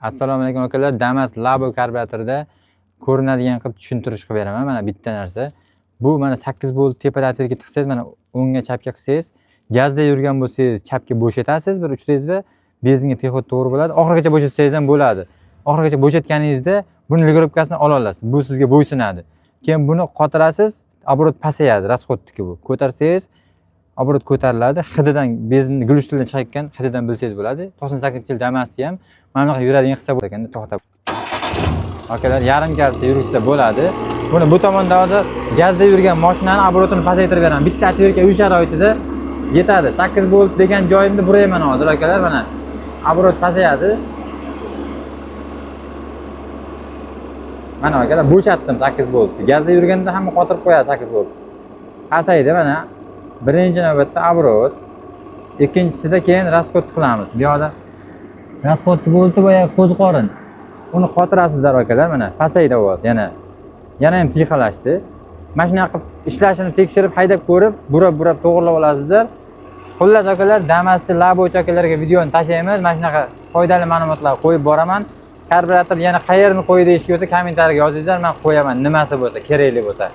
Assalomu alaykum akalar. Damas Labo karburatorida ko'rinadigan qilib tushuntirish qilib beraman. Mana bitta narsa. Bu mana 8 volt tepada atverga tiqsangiz, mana o'ngga chapga qilsangiz, gazda yurgan bo'lsangiz, chapga bo'shatasiz, bir uchrangizda benzinga texod to'g'ri bo'ladi. Oxirigacha bo'shatsangiz ham bo'ladi. Oxirigacha bo'shatganingizda buni ligirovkasini ola olasiz. Bu sizga bo'ysunadi. Keyin buni qotirasiz, obrot pasayadi, расходniki bu. Ko'tarsangiz, obrot ko'tariladi. Hididan benzinni glushtildan chiqayotgan hididan bilsangiz bo'ladi. 98-yil Damas'ni ham mana bunaqa yuradigan qilsa bo'lar ekanda, to'xtab. Akalar, yarim gazda yurishsa bo'ladi. Buni bu tomonda hozir gazda yurgan mashinani obrotini pasaytirib beraman. Bitta atverka uy sharoitida yetadi. 8 volt degan joyimni burayman hozir akalar, mana obrot pasayadi. Mana akalar, bo'shatdim 8 volt. Gazda yurganda hamma qotirib qo'yadi 8 volt. Pasaydi mana. Birinchi navbatda obrot, ikkinchisida keyin расход qilamiz. Bu yoqda расход bo'ldi boya qo'zg'orin. Uni qotirasizlar akalar, mana pasaydi ovoz yana. Yana ham piyqalashdi. Mana shunaqa qilib ishlashini tekshirib, haydab ko'rib, burab to'g'rilab olasizlar. Xullas akalar, Damas'ni Labo akalarga videoni tashlaymiz. Mana shunaqa foydali ma'lumotlar qo'yib boraman. Karburator yana qayerni qo'y deyishga bo'lsa, kommentariyaga yozingizlar, men qo'yaman, nimasi bo'lsa, kerakli bo'lsa.